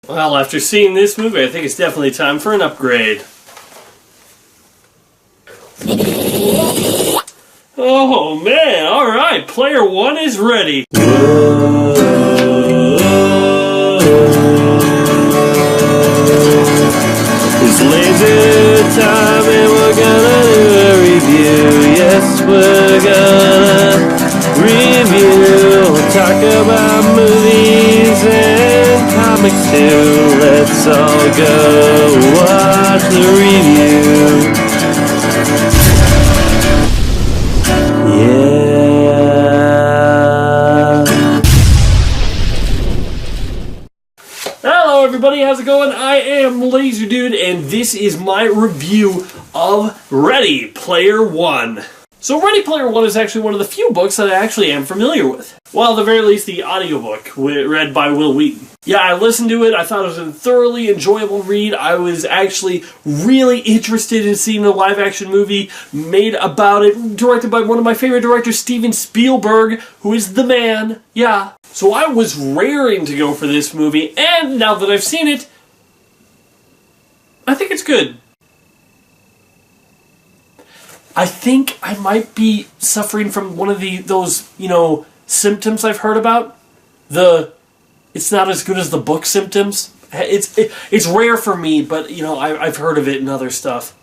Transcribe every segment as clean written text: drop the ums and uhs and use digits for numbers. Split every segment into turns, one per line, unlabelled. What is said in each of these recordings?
Well, after seeing this movie, I think it's definitely time for an upgrade. Oh man, alright, player one is ready. It's laser time and we're gonna do a review. Yes, we're gonna review. We'll talk about movies and comics too. Let's all go watch the review. Hello everybody, how's it going? I am Laser Dude, and this is my review of Ready Player One. So Ready Player One is actually one of the few books that I actually am familiar with. Well, at the very least, the audiobook, read by Will Wheaton. Yeah, I listened to it, I thought it was a thoroughly enjoyable read. I was actually really interested in seeing a live-action movie made about it, directed by one of my favorite directors, Steven Spielberg, who is the man, yeah. So I was raring to go for this movie, and now that I've seen it, I think it's good. I think I might be suffering from one of those, symptoms I've heard about. It's not as good as the book symptoms. It's rare for me, but, I've heard of it in other stuff.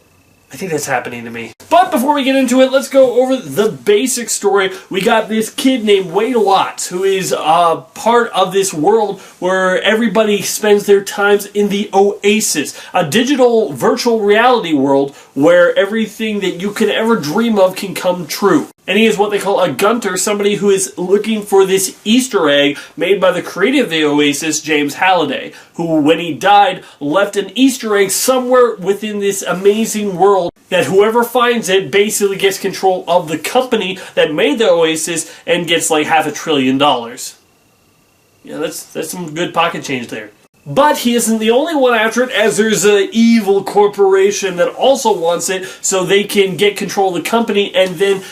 I think that's happening to me. But before we get into it, let's go over the basic story. We got this kid named Wade Watts, who is part of this world where everybody spends their times in the Oasis, a digital virtual reality world where everything that you could ever dream of can come true. And he is what they call a gunter, somebody who is looking for this Easter egg made by the creator of the Oasis, James Halliday, who, when he died, left an Easter egg somewhere within this amazing world that whoever finds it basically gets control of the company that made the Oasis and gets like $500 billion. Yeah, that's some good pocket change there. But he isn't the only one after it, as there's an evil corporation that also wants it so they can get control of the company and then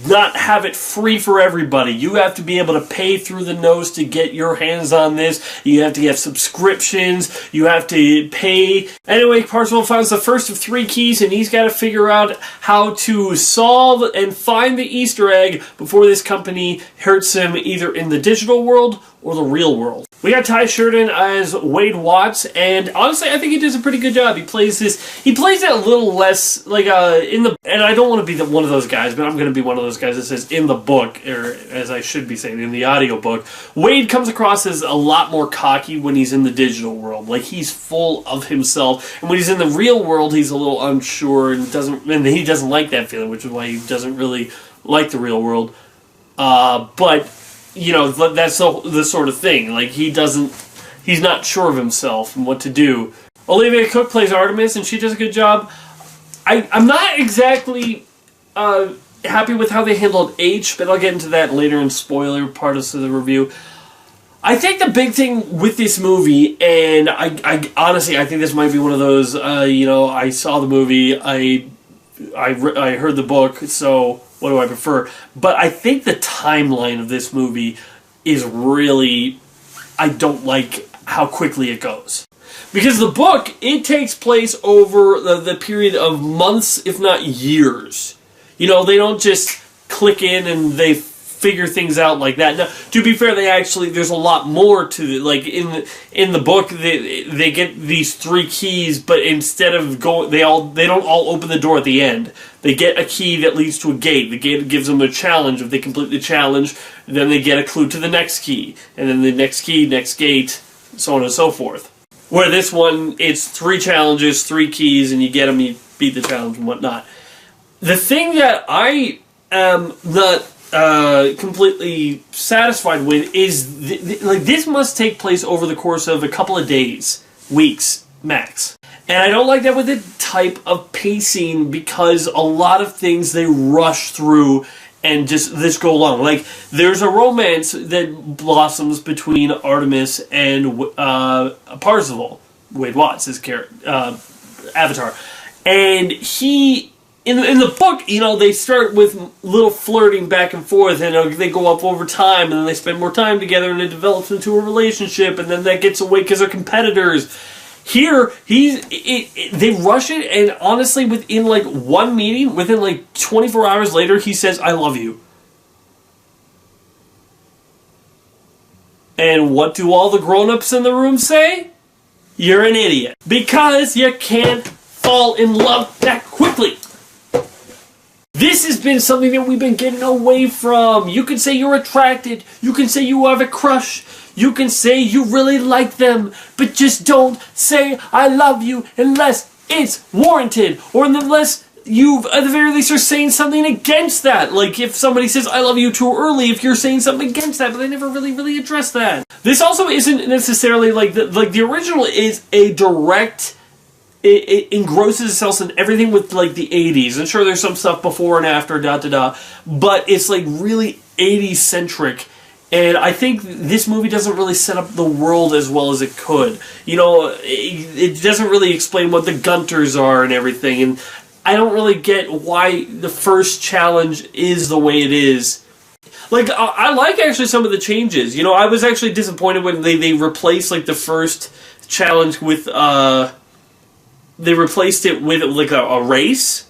not have it free for everybody. You have to be able to pay through the nose to get your hands on this. You have to have subscriptions. You have to pay. Anyway, Parzival finds the first of 3 keys, and he's got to figure out how to solve and find the Easter egg before this company hurts him either in the digital world or the real world. We got Ty Sheridan as Wade Watts, and honestly, I think he does a pretty good job. He plays it a little less, like, and I don't want to be one of those guys, but I'm going to be one of those guys that says in the book, or as I should be saying, in the audiobook, Wade comes across as a lot more cocky when he's in the digital world. Like, he's full of himself, and when he's in the real world, he's a little unsure, and he doesn't like that feeling, which is why he doesn't really like the real world. But that's the sort of thing. Like, he's not sure of himself and what to do. Olivia Cook plays Artemis, and she does a good job. I'm not exactly happy with how they handled H, but I'll get into that later in spoiler part of the review. I think the big thing with this movie, and I honestly, I think this might be one of those, I saw the movie, I heard the book, so what do I prefer? But I think the timeline of this movie is really, I don't like how quickly it goes. Because the book, it takes place over the period of months, if not years. They don't just click in and they figure things out like that. Now, to be fair, there's a lot more to it. Like, in the book, they get these 3 keys, but instead of they don't all open the door at the end. They get a key that leads to a gate. The gate gives them a challenge. If they complete the challenge, then they get a clue to the next key. And then the next key, next gate, so on and so forth. Where this one, it's 3 challenges, 3 keys, and you get them, you beat the challenge and whatnot. The thing that I am not completely satisfied with is this must take place over the course of a couple of days, weeks max, and I don't like that with the type of pacing, because a lot of things they rush through and just go along. Like, there's a romance that blossoms between Artemis and Parzival, Wade Watts, his character, Avatar, and he in the book, you know, they start with little flirting back and forth, and they go up over time, and then they spend more time together, and it develops into a relationship, and then that gets away because they're competitors. Here, they rush it, and honestly, within like one meeting, within like 24 hours later, he says, "I love you." And what do all the grown-ups in the room say? You're an idiot. Because you can't fall in love that quickly. This has been something that we've been getting away from. You can say you're attracted. You can say you have a crush. You can say you really like them. But just don't say I love you unless it's warranted. Or unless you, at the very least, are saying something against that. Like if somebody says I love you too early, if you're saying something against that, but they never really address that. This also isn't necessarily like the original is a direct. It engrosses itself in everything with like the 80s. And sure, there's some stuff before and after, but it's like really 80s centric. And I think this movie doesn't really set up the world as well as it could. You know, it doesn't really explain what the Gunters are and everything. And I don't really get why the first challenge is the way it is. Like, I like actually some of the changes. You know, I was actually disappointed when they replaced like the first challenge with, they replaced it with like a race.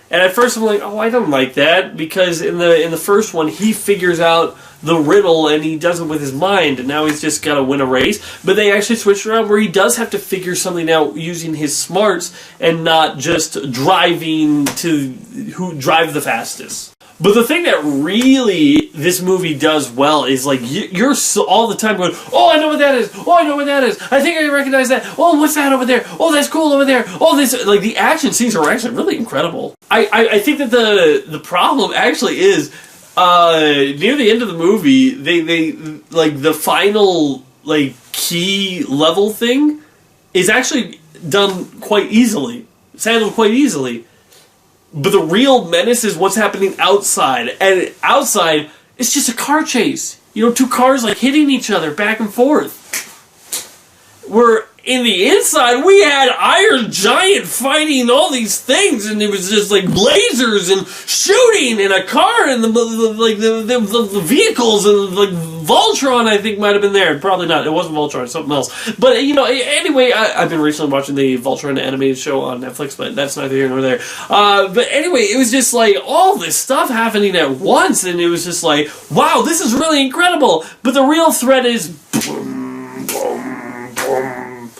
And at first I'm like, oh, I don't like that, because in the first one he figures out the riddle and he does it with his mind, and now he's just got to win a race. But they actually switched around where he does have to figure something out using his smarts and not just driving to who drive the fastest. But the thing that really this movie does well is, like, you're all the time going, oh, I know what that is. Oh, I know what that is. I think I recognize that. Oh, what's that over there? Oh, that's cool over there. Oh, this, like, the action scenes are actually really incredible. I think that the problem actually is, near the end of the movie, they like, the final, like, key level thing is actually done quite easily. It's handled quite easily. But the real menace is what's happening outside. And outside, it's just a car chase. You know, two cars like hitting each other back and forth. Where in the inside, we had Iron Giant fighting all these things, and it was just like lasers and shooting in a car, and the vehicles, and like Voltron, I think, might have been there. Probably not. It wasn't Voltron. Something else. But you know, anyway, I've been recently watching the Voltron animated show on Netflix, but that's neither here nor there. But anyway, it was just like all this stuff happening at once, and it was just like, wow, this is really incredible. But the real threat is. Boom, boom, boom.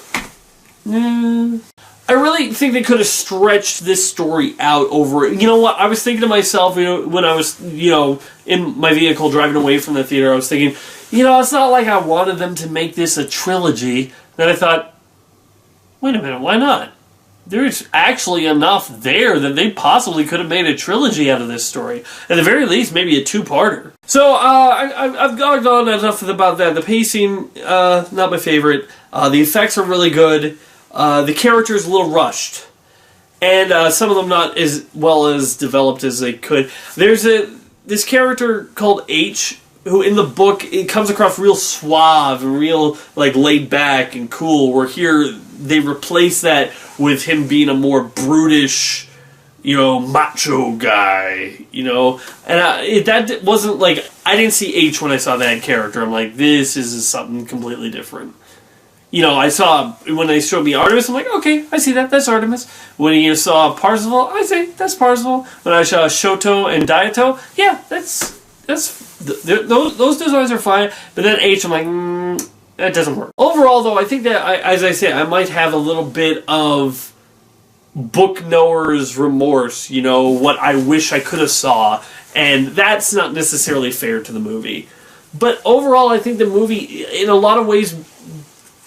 I really think they could have stretched this story out over. You know what? I was thinking to myself, you know, when I was, you know, in my vehicle driving away from the theater, I was thinking, you know, it's not like I wanted them to make this a trilogy. Then I thought, wait a minute, why not? There's actually enough there that they possibly could have made a trilogy out of this story. At the very least, maybe a two-parter. So, I've gone on enough about that. The pacing, not my favorite. The effects are really good. The character's a little rushed. And some of them not as well as developed as they could. There's this character called H, who in the book, it comes across real suave and real, like, laid back and cool, where here they replace that with him being a more brutish, you know, macho guy, you know. And that wasn't, like, I didn't see H when I saw that character. I'm like, this is something completely different. You know, I saw, when they showed me Artemis, I'm like, okay, I see that, that's Artemis. When you saw Parzival, I say, that's Parzival. When I saw Shoto and Daito, yeah, those designs are fine. But then H, I'm like, that doesn't work. Overall, though, I think that, as I say, I might have a little bit of book knower's remorse, you know, what I wish I could have saw, and that's not necessarily fair to the movie. But overall, I think the movie, in a lot of ways,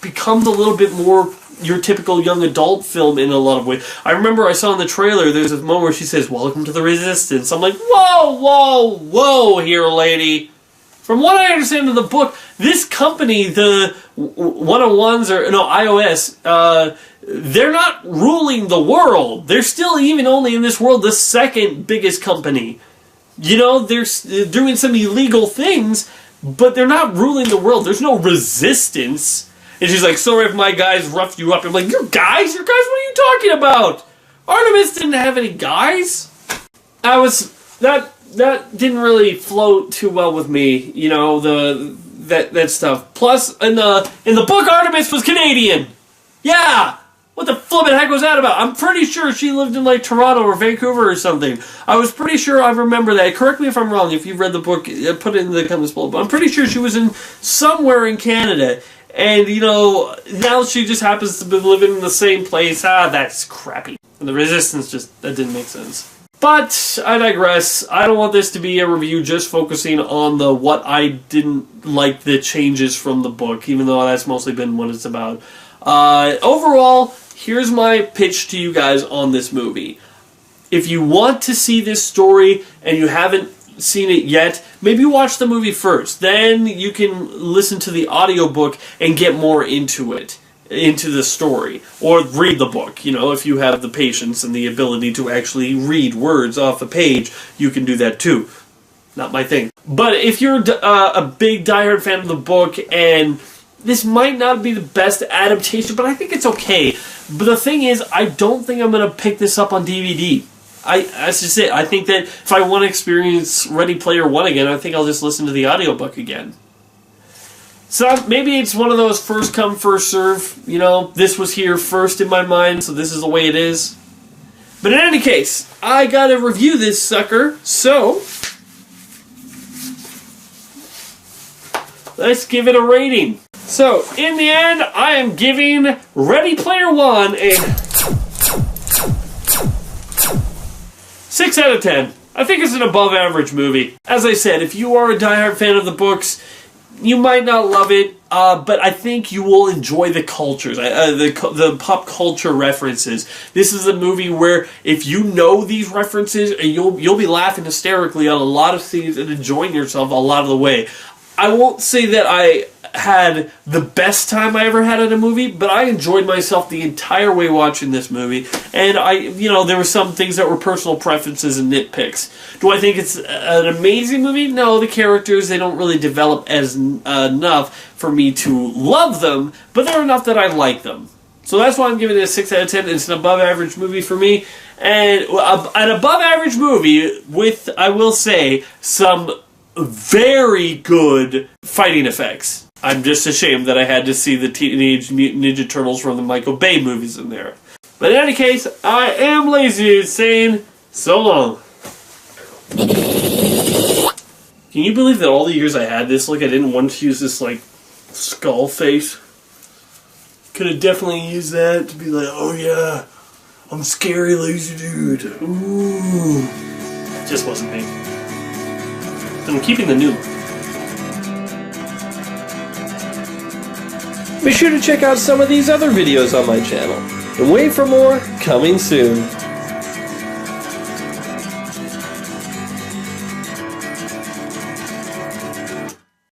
becomes a little bit more your typical young adult film in a lot of ways. I remember I saw in the trailer, there's a moment where she says, "Welcome to the Resistance." I'm like, whoa here, lady. From what I understand of the book, this company, the 101s, or no, iOS, they're not ruling the world. They're still, even only in this world, the second biggest company. You know, they're doing some illegal things, but they're not ruling the world. There's no resistance. And she's like, sorry if my guys roughed you up. I'm like, your guys? What are you talking about? Artemis didn't have any guys. That didn't really float too well with me. You know, that stuff. Plus, in the book, Artemis was Canadian. Yeah. What the flippin' heck was that about? I'm pretty sure she lived in, like, Toronto or Vancouver or something. I was pretty sure I remember that. Correct me if I'm wrong. If you've read the book, put it in the comments below. But I'm pretty sure she was in somewhere in Canada. And, you know, now she just happens to be living in the same place. That's crappy. And the Resistance that didn't make sense. But I digress. I don't want this to be a review just focusing on what I didn't like the changes from the book, even though that's mostly been what it's about. Overall, here's my pitch to you guys on this movie. If you want to see this story and you haven't seen it yet, maybe watch the movie first. Then you can listen to the audiobook and get more into it, into the story. Or read the book, you know, if you have the patience and the ability to actually read words off a page, you can do that too. Not my thing. But if you're a big diehard fan of the book, and this might not be the best adaptation, but I think it's okay. But the thing is, I don't think I'm going to pick this up on DVD. That's just it. I think that if I want to experience Ready Player One again, I think I'll just listen to the audiobook again. So maybe it's one of those first come, first serve. You know, this was here first in my mind, so this is the way it is. But in any case, I gotta review this sucker, so let's give it a rating. So, in the end, I am giving Ready Player One a 6 out of 10. I think it's an above average movie. As I said, if you are a diehard fan of the books, you might not love it, but I think you will enjoy the cultures, the pop culture references. This is a movie where if you know these references, you'll be laughing hysterically on a lot of scenes and enjoying yourself a lot of the way. I won't say that I had the best time I ever had at a movie, but I enjoyed myself the entire way watching this movie. And there were some things that were personal preferences and nitpicks. Do I think it's an amazing movie? No, the characters, they don't really develop as enough for me to love them, but they're enough that I like them. So that's why I'm giving it a 6 out of 10. It's an above average movie for me. And an above average movie with, I will say, some very good fighting effects. I'm just ashamed that I had to see the Teenage Mutant Ninja Turtles from the Michael Bay movies in there. But in any case, I am Lazy saying so long. Can you believe that all the years I had this, I didn't want to use this, skull face? Could have definitely used that to be like, oh yeah, I'm scary lazy dude. Ooh. It just wasn't me. I'm keeping the new one. Be sure to check out some of these other videos on my channel. And wait for more coming soon.